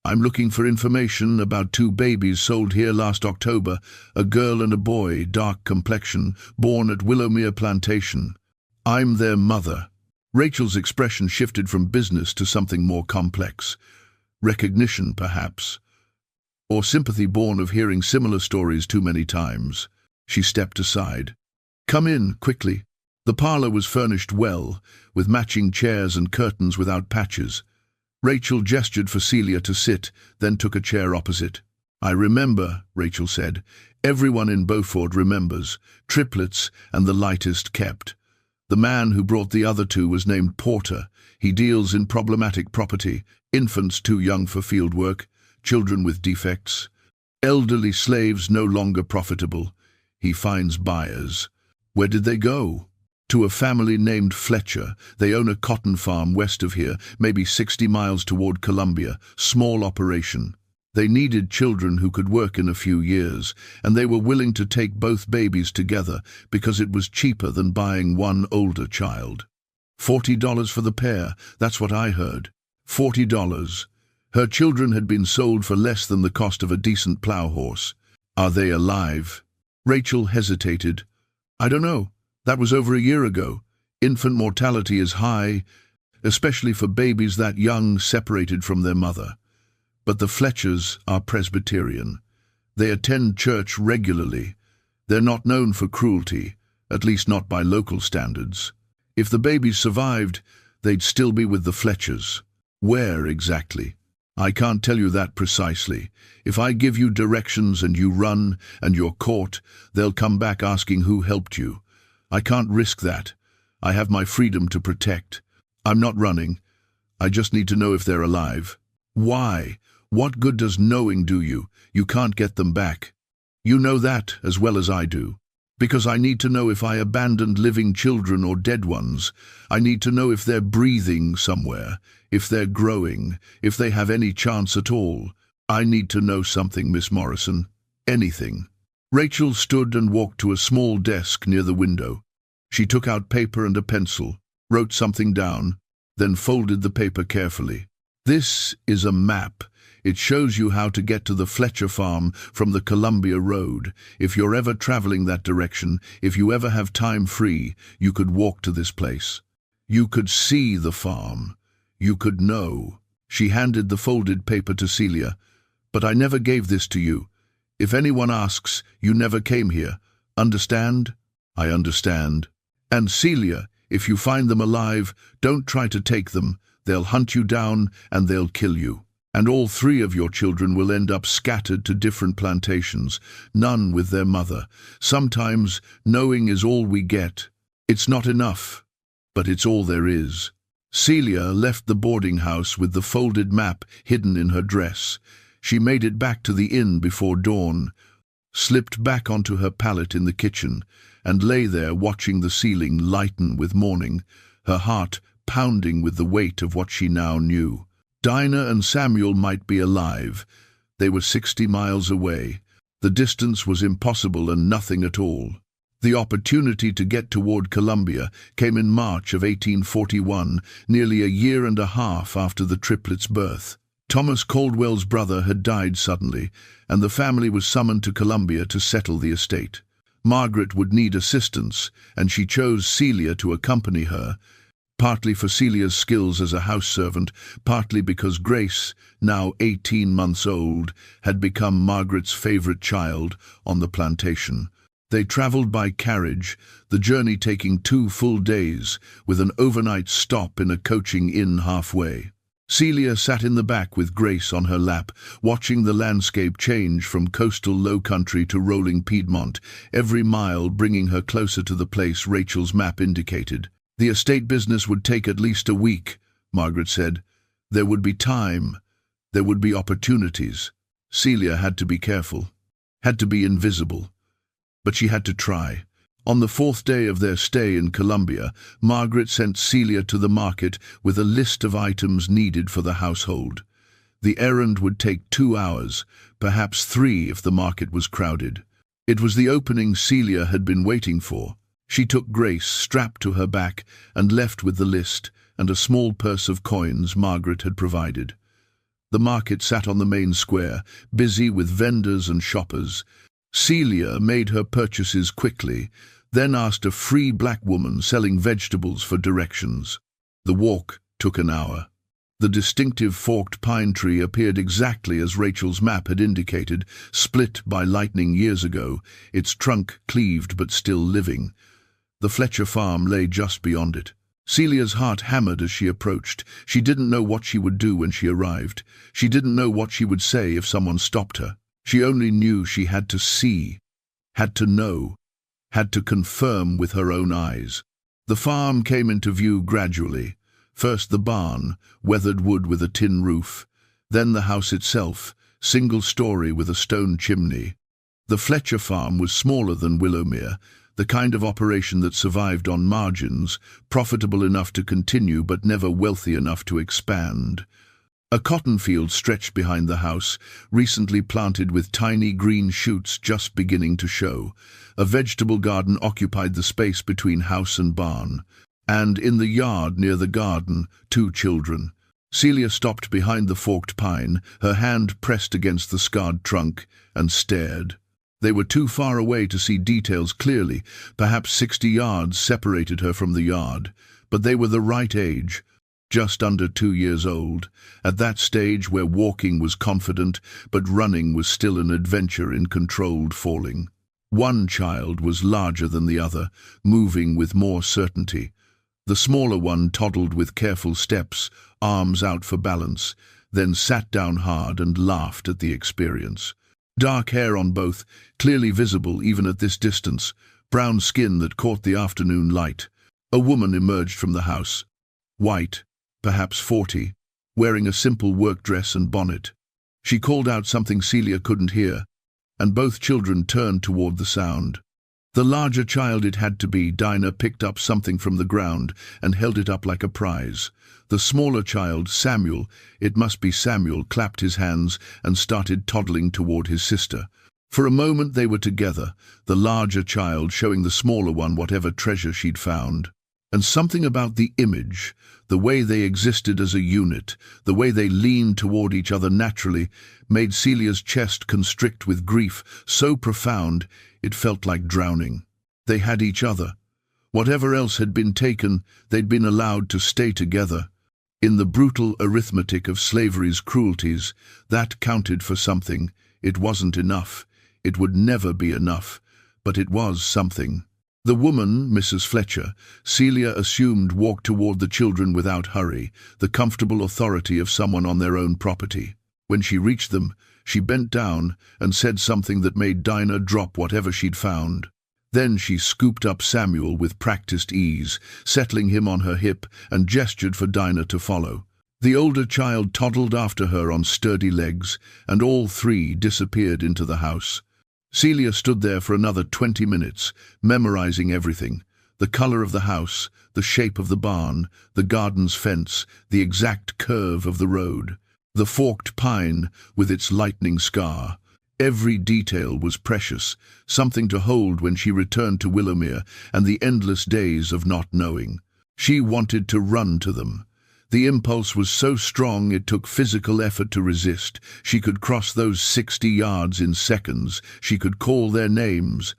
I'm looking for information about 2 babies sold here last October, a girl and a boy, dark complexion, born at Willowmere Plantation. I'm their mother." Rachel's expression shifted from business to something more complex. Recognition, perhaps, or sympathy born of hearing similar stories too many times. She stepped aside. "Come in, quickly." The parlor was furnished well, with matching chairs and curtains without patches. Rachel gestured for Celia to sit, then took a chair opposite. "I remember," Rachel said. "Everyone in Beaufort remembers. Triplets and the lightest kept. The man who brought the other 2 was named Porter. He deals in problematic property, infants too young for field work, children with defects, elderly slaves no longer profitable. He finds buyers." "Where did they go?" "To a family named Fletcher. They own a cotton farm west of here, maybe 60 miles toward Columbia. Small operation. They needed children who could work in a few years, and they were willing to take both babies together because it was cheaper than buying one older child. $40 for the pair, that's what I heard. $40. Her children had been sold for less than the cost of a decent plow horse. Are they alive?" Rachel hesitated. "I don't know. That was over a year ago. Infant mortality is high, especially for babies that young separated from their mother. But the Fletchers are Presbyterian. They attend church regularly. They're not known for cruelty, at least not by local standards. If the babies survived, they'd still be with the Fletchers." "Where exactly?" "I can't tell you that precisely. If I give you directions and you run and you're caught, they'll come back asking who helped you. I can't risk that. I have my freedom to protect. I'm not running. I just need to know if they're alive." "Why? What good does knowing do you? You can't get them back." "You know that as well as I do. Because I need to know if I abandoned living children or dead ones. I need to know if they're breathing somewhere, if they're growing, if they have any chance at all. I need to know something, Miss Morrison. Anything." Rachel stood and walked to a small desk near the window. She took out paper and a pencil, wrote something down, then folded the paper carefully. "This is a map. It shows you how to get to the Fletcher farm from the Columbia Road. If you're ever traveling that direction, if you ever have time free, you could walk to this place. You could see the farm. You could know." She handed the folded paper to Celia. "But I never gave this to you. If anyone asks, you never came here. Understand?" "I understand." "And Celia, if you find them alive, don't try to take them. They'll hunt you down and they'll kill you. And all 3 of your children will end up scattered to different plantations, none with their mother. Sometimes knowing is all we get. It's not enough, but it's all there is." Celia left the boarding house with the folded map hidden in her dress. She made it back to the inn before dawn, slipped back onto her pallet in the kitchen, and lay there watching the ceiling lighten with morning, her heart pounding with the weight of what she now knew. Dinah and Samuel might be alive. They were 60 miles away. The distance was impossible and nothing at all. The opportunity to get toward Columbia came in March of 1841, nearly a year and a half after the triplets' birth. Thomas Caldwell's brother had died suddenly, and the family was summoned to Columbia to settle the estate. Margaret would need assistance, and she chose Celia to accompany her, partly for Celia's skills as a house servant, partly because Grace, now 18 months old, had become Margaret's favorite child on the plantation. They traveled by carriage, the journey taking 2 full days, with an overnight stop in a coaching inn halfway. Celia sat in the back with Grace on her lap, watching the landscape change from coastal low country to rolling Piedmont, every mile bringing her closer to the place Rachel's map indicated. The estate business would take at least a week, Margaret said. There would be time. There would be opportunities. Celia had to be careful, had to be invisible. But she had to try. On the 4th day of their stay in Columbia, Margaret sent Celia to the market with a list of items needed for the household. The errand would take 2 hours, perhaps 3 if the market was crowded. It was the opening Celia had been waiting for. She took Grace strapped to her back and left with the list and a small purse of coins Margaret had provided. The market sat on the main square, busy with vendors and shoppers. Celia made her purchases quickly, then asked a free black woman selling vegetables for directions. The walk took an hour. The distinctive forked pine tree appeared exactly as Rachel's map had indicated, split by lightning years ago, its trunk cleaved but still living. The Fletcher farm lay just beyond it. Celia's heart hammered as she approached. She didn't know what she would do when she arrived. She didn't know what she would say if someone stopped her. She only knew she had to see, had to know, had to confirm with her own eyes. The farm came into view gradually. First the barn, weathered wood with a tin roof. Then the house itself, single story with a stone chimney. The Fletcher farm was smaller than Willowmere, the kind of operation that survived on margins, profitable enough to continue but never wealthy enough to expand. A cotton field stretched behind the house, recently planted with tiny green shoots just beginning to show. A vegetable garden occupied the space between house and barn. And in the yard near the garden, 2 children. Celia stopped behind the forked pine, her hand pressed against the scarred trunk, and stared. They were too far away to see details clearly. Perhaps 60 yards separated her from the yard, but they were the right age, just under 2 years old, at that stage where walking was confident, but running was still an adventure in controlled falling. One child was larger than the other, moving with more certainty. The smaller one toddled with careful steps, arms out for balance, then sat down hard and laughed at the experience. Dark hair on both, clearly visible even at this distance, brown skin that caught the afternoon light. A woman emerged from the house. White, perhaps 40, wearing a simple work dress and bonnet. She called out something Celia couldn't hear, and both children turned toward the sound. The larger child it had to be, Dinah, picked up something from the ground and held it up like a prize. The smaller child, Samuel, it must be Samuel, clapped his hands and started toddling toward his sister. For a moment they were together, the larger child showing the smaller one whatever treasure she'd found. And something about the image, the way they existed as a unit, the way they leaned toward each other naturally, made Celia's chest constrict with grief so profound it felt like drowning. They had each other. Whatever else had been taken, they'd been allowed to stay together. In the brutal arithmetic of slavery's cruelties, that counted for something. It wasn't enough. It would never be enough. But it was something. The woman, Mrs. Fletcher, Celia assumed walked toward the children without hurry, the comfortable authority of someone on their own property. When she reached them, she bent down and said something that made Dinah drop whatever she'd found. Then she scooped up Samuel with practiced ease, settling him on her hip, and gestured for Dinah to follow. The older child toddled after her on sturdy legs, and all three disappeared into the house. Celia stood there for another 20 minutes, memorizing everything: the color of the house, the shape of the barn, the garden's fence, the exact curve of the road, the forked pine with its lightning scar. Every detail was precious, something to hold when she returned to Willowmere and the endless days of not knowing. She wanted to run to them. The impulse was so strong it took physical effort to resist. She could cross those 60 yards in seconds. She could call their names.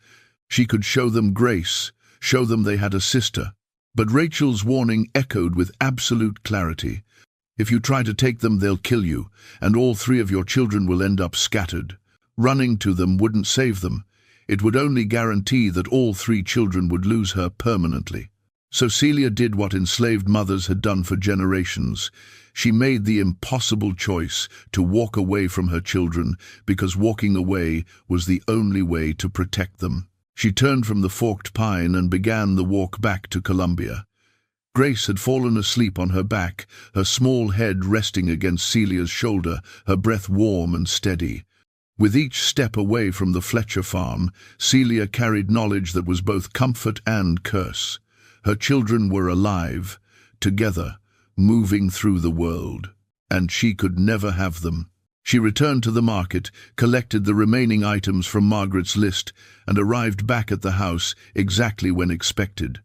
She could show them grace, show them they had a sister. But Rachel's warning echoed with absolute clarity. If you try to take them, they'll kill you, and all three of your children will end up scattered. Running to them wouldn't save them. It would only guarantee that all three children would lose her permanently. So Celia did what enslaved mothers had done for generations. She made the impossible choice to walk away from her children, because walking away was the only way to protect them. She turned from the forked pine and began the walk back to Columbia. Grace had fallen asleep on her back, her small head resting against Celia's shoulder, her breath warm and steady. With each step away from the Fletcher farm, Celia carried knowledge that was both comfort and curse. Her children were alive, together, moving through the world, and she could never have them. She returned to the market, collected the remaining items from Margaret's list, and arrived back at the house exactly when expected.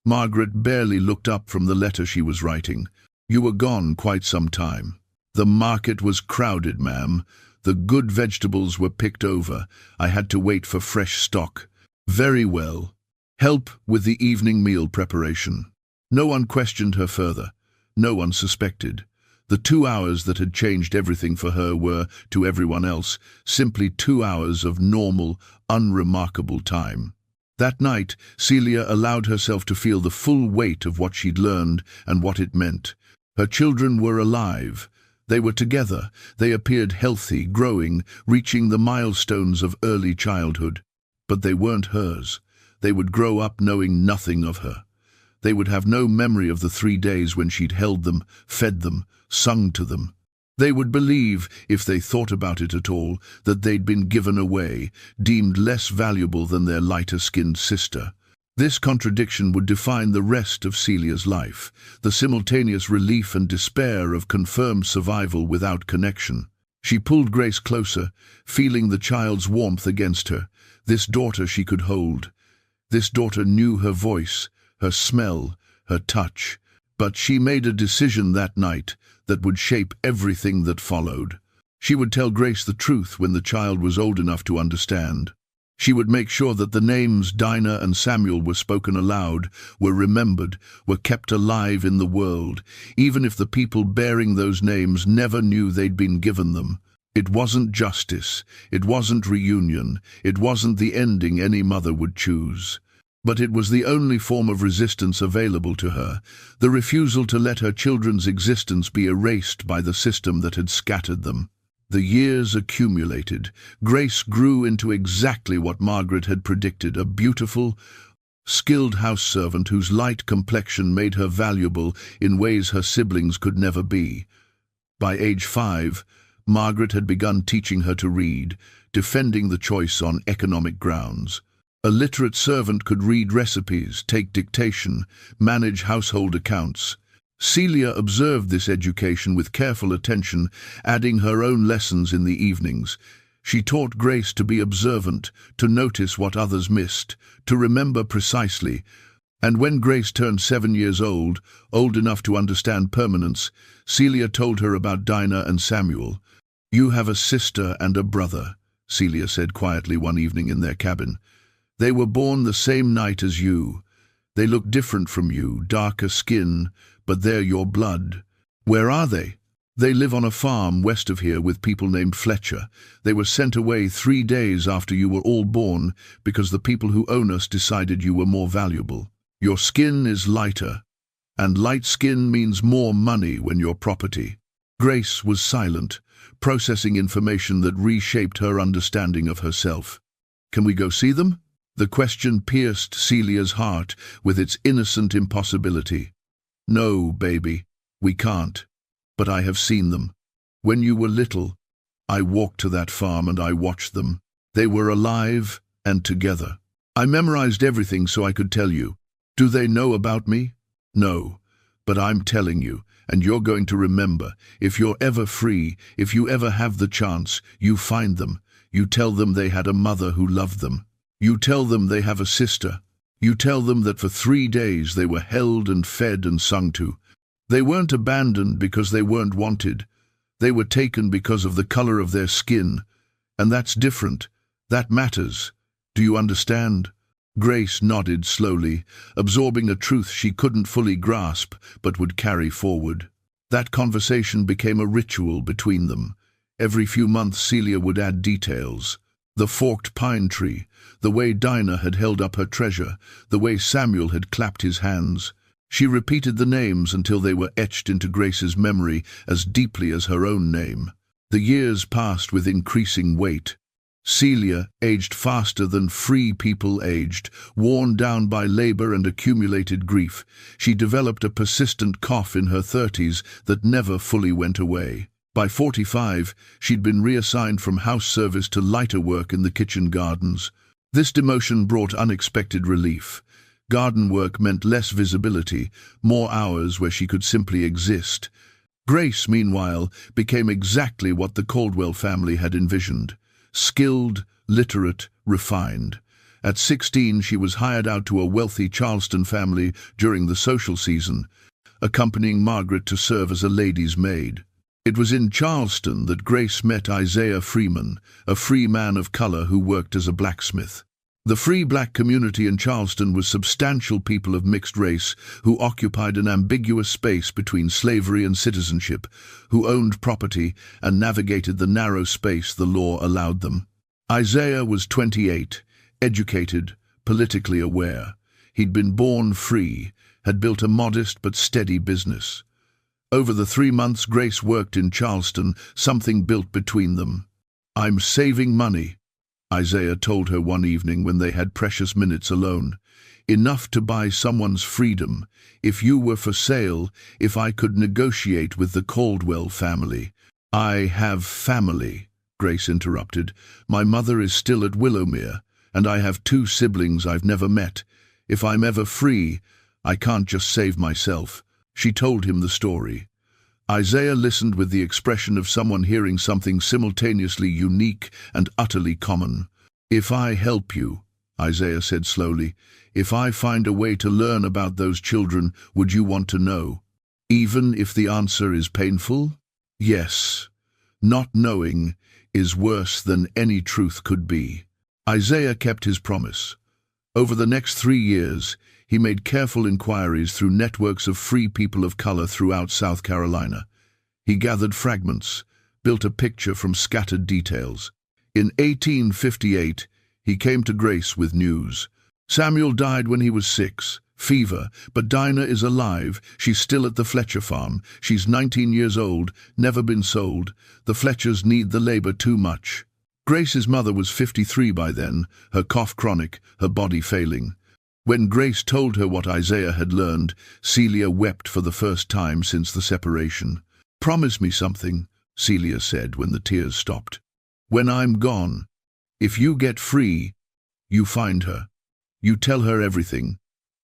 Margaret barely looked up from the letter she was writing. "You were gone quite some time." "The market was crowded, ma'am. The good vegetables were picked over. I had to wait for fresh stock." "Very well. Help with the evening meal preparation." No one questioned her further. No one suspected. The 2 hours that had changed everything for her were, to everyone else, simply 2 hours of normal, unremarkable time. That night, Celia allowed herself to feel the full weight of what she'd learned and what it meant. Her children were alive. They were together. They appeared healthy, growing, reaching the milestones of early childhood. But they weren't hers. They would grow up knowing nothing of her. They would have no memory of the 3 days when she'd held them, fed them, sung to them. They would believe, if they thought about it at all, that they'd been given away, deemed less valuable than their lighter-skinned sister. This contradiction would define the rest of Celia's life, the simultaneous relief and despair of confirmed survival without connection. She pulled Grace closer, feeling the child's warmth against her. This daughter she could hold. This daughter knew her voice, her smell, her touch. But she made a decision that night that would shape everything that followed. She would tell Grace the truth when the child was old enough to understand. She would make sure that the names Dinah and Samuel were spoken aloud, were remembered, were kept alive in the world, even if the people bearing those names never knew they'd been given them. It wasn't justice, it wasn't reunion, it wasn't the ending any mother would choose. But it was the only form of resistance available to her, the refusal to let her children's existence be erased by the system that had scattered them. The years accumulated. Grace grew into exactly what Margaret had predicted, a beautiful, skilled house servant whose light complexion made her valuable in ways her siblings could never be. By age 5, Margaret had begun teaching her to read, defending the choice on economic grounds. A literate servant could read recipes, take dictation, manage household accounts. Celia observed this education with careful attention, adding her own lessons in the evenings. She taught Grace to be observant, to notice what others missed, to remember precisely. And when Grace turned 7 years old enough to understand permanence, Celia told her about Dinah and Samuel. "You have a sister and a brother," Celia said quietly one evening in their cabin. "They were born the same night as you. They look different from you, darker skin, but they're your blood. Where are they?" "They live on a farm west of here with people named Fletcher. They were sent away 3 days after you were all born because the people who own us decided you were more valuable. Your skin is lighter, and light skin means more money when you're property." Grace was silent, processing information that reshaped her understanding of herself. "Can we go see them?" The question pierced Celia's heart with its innocent impossibility. "No, baby, we can't. but I have seen them. When you were little, I walked to that farm and I watched them. They were alive and together. I memorized everything so I could tell you. Do they know about me? No, but I'm telling you, and you're going to remember. If you're ever free, if you ever have the chance, you find them. You tell them they had a mother who loved them. You tell them they have a sister. You tell them that for 3 days they were held and fed and sung to. They weren't abandoned because they weren't wanted. They were taken because of the color of their skin. And that's different. That matters. Do you understand? Grace nodded slowly, absorbing a truth she couldn't fully grasp but would carry forward. That conversation became a ritual between them. Every few months Celia would add details. The forked pine tree, the way Dinah had held up her treasure, the way Samuel had clapped his hands. She repeated the names until they were etched into Grace's memory as deeply as her own name. The years passed with increasing weight. Celia aged faster than free people aged, worn down by labor and accumulated grief. She developed a persistent cough in her 30s that never fully went away. By 45, she'd been reassigned from house service to lighter work in the kitchen gardens. This demotion brought unexpected relief. Garden work meant less visibility, more hours where she could simply exist. Grace, meanwhile, became exactly what the Caldwell family had envisioned. Skilled, literate, refined. At 16, she was hired out to a wealthy Charleston family during the social season, accompanying Margaret to serve as a lady's maid. It was in Charleston that Grace met Isaiah Freeman, a free man of color who worked as a blacksmith. The free black community in Charleston was substantial people of mixed race who occupied an ambiguous space between slavery and citizenship, who owned property and navigated the narrow space the law allowed them. Isaiah was 28, educated, politically aware. He'd been born free, had built a modest but steady business. Over the 3 months Grace worked in Charleston, something built between them. "I'm saving money," Isaiah told her one evening when they had precious minutes alone. "Enough to buy someone's freedom. If you were for sale, if I could negotiate with the Caldwell family." "I have family," Grace interrupted. "My mother is still at Willowmere, and I have 2 siblings I've never met. If I'm ever free, I can't just save myself." She told him the story. Isaiah listened with the expression of someone hearing something simultaneously unique and utterly common. "If I help you," Isaiah said slowly, "if I find a way to learn about those children, would you want to know? Even if the answer is painful?" "Yes. Not knowing is worse than any truth could be." Isaiah kept his promise. Over the next 3 years, he made careful inquiries through networks of free people of color throughout South Carolina. He gathered fragments, built a picture from scattered details. In 1858, he came to Grace with news. "Samuel died when he was 6, fever, but Dinah is alive. She's still at the Fletcher farm. She's 19 years old, never been sold. The Fletchers need the labor too much." Grace's mother was 53 by then, her cough chronic, her body failing. When Grace told her what Isaiah had learned, Celia wept for the first time since the separation. "Promise me something," Celia said when the tears stopped. "When I'm gone, if you get free, you find her. You tell her everything.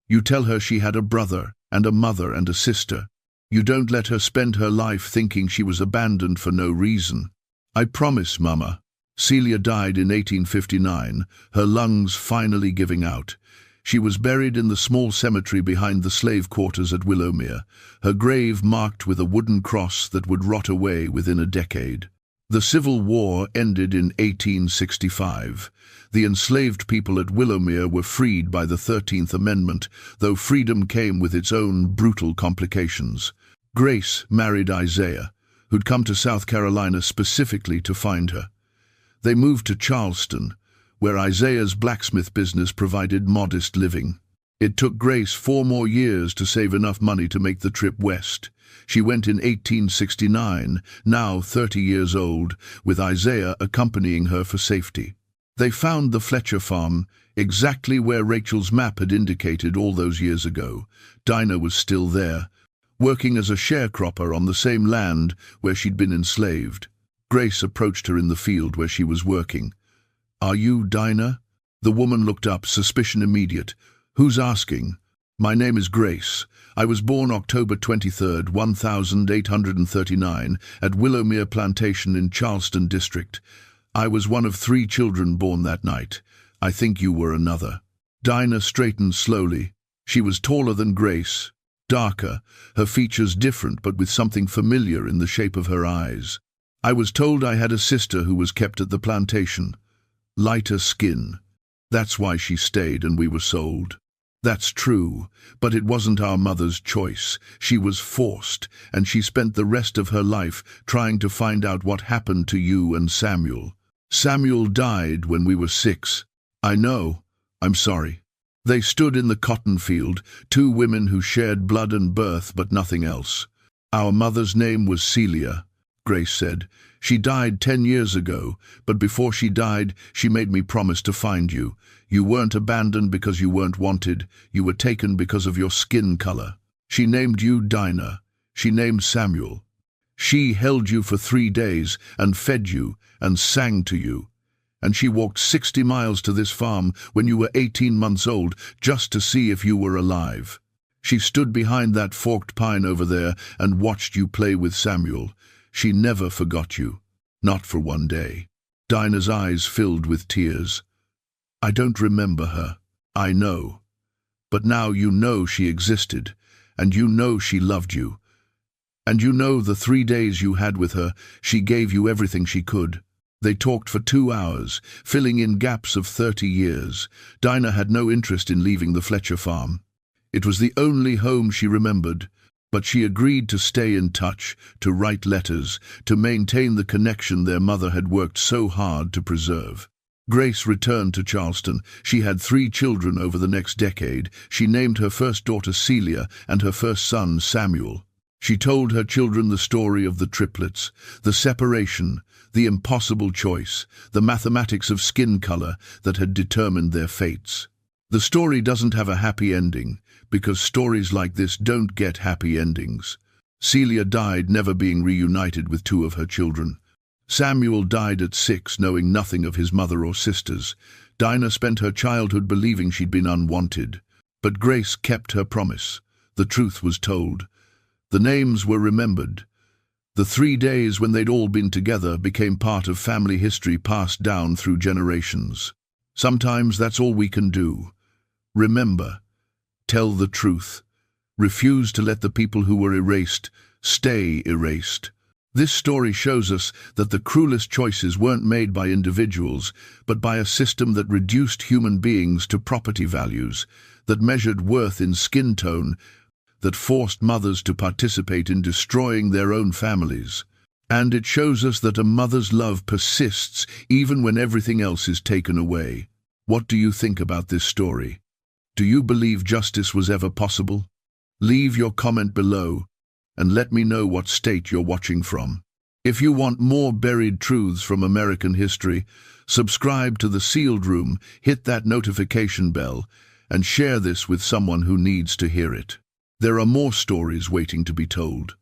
You tell her she had a brother and a mother and a sister. You don't let her spend her life thinking she was abandoned for no reason." "I promise, Mama." Celia died in 1859, her lungs finally giving out. She was buried in the small cemetery behind the slave quarters at Willowmere, her grave marked with a wooden cross that would rot away within a decade. The Civil War ended in 1865. The enslaved people at Willowmere were freed by the 13th Amendment, though freedom came with its own brutal complications. Grace married Isaiah, who'd come to South Carolina specifically to find her. They moved to Charleston, where Isaiah's blacksmith business provided modest living. It took Grace 4 more years to save enough money to make the trip west. She went in 1869, now 30 years old, with Isaiah accompanying her for safety. They found the Fletcher farm, exactly where Rachel's map had indicated all those years ago. Dinah was still there, working as a sharecropper on the same land where she'd been enslaved. Grace approached her in the field where she was working. "Are you Dinah?" The woman looked up, suspicion immediate. "Who's asking?" "My name is Grace. I was born October 23rd, 1839, at Willowmere Plantation in Charleston District. I was one of 3 children born that night. I think you were another." Dinah straightened slowly. She was taller than Grace, darker, her features different but with something familiar in the shape of her eyes. "I was told I had a sister who was kept at the plantation. Lighter skin. That's why she stayed and we were sold." "That's true, but it wasn't our mother's choice. She was forced, and she spent the rest of her life trying to find out what happened to you and Samuel." "Samuel died when we were 6. "I know. I'm sorry." They stood in the cotton field, 2 women who shared blood and birth but nothing else. "Our mother's name was Celia," Grace said. "She died 10 years ago, but before she died, she made me promise to find you. You weren't abandoned because you weren't wanted. You were taken because of your skin color. She named you Dinah. She named Samuel. She held you for 3 days and fed you and sang to you. And she walked 60 miles to this farm when you were 18 months old just to see if you were alive. She stood behind that forked pine over there and watched you play with Samuel. She never forgot you. Not for one day." Dinah's eyes filled with tears. "I don't remember her. I know. But now you know she existed, and you know she loved you. And you know the 3 days you had with her, she gave you everything she could." They talked for 2 hours, filling in gaps of 30 years. Dinah had no interest in leaving the Fletcher farm. It was the only home she remembered, but she agreed to stay in touch, to write letters, to maintain the connection their mother had worked so hard to preserve. Grace returned to Charleston. She had 3 children over the next decade. She named her first daughter Celia and her first son Samuel. She told her children the story of the triplets, the separation, the impossible choice, the mathematics of skin color that had determined their fates. The story doesn't have a happy ending, because stories like this don't get happy endings. Celia died never being reunited with 2 of her children. Samuel died at 6, knowing nothing of his mother or sisters. Dinah spent her childhood believing she'd been unwanted. But Grace kept her promise. The truth was told. The names were remembered. The 3 days when they'd all been together became part of family history passed down through generations. Sometimes that's all we can do. Remember. Tell the truth. Refuse to let the people who were erased stay erased. This story shows us that the cruelest choices weren't made by individuals, but by a system that reduced human beings to property values, that measured worth in skin tone, that forced mothers to participate in destroying their own families. And it shows us that a mother's love persists even when everything else is taken away. What do you think about this story? Do you believe justice was ever possible? Leave your comment below and let me know what state you're watching from. If you want more buried truths from American history, subscribe to The Sealed Room, hit that notification bell, and share this with someone who needs to hear it. There are more stories waiting to be told.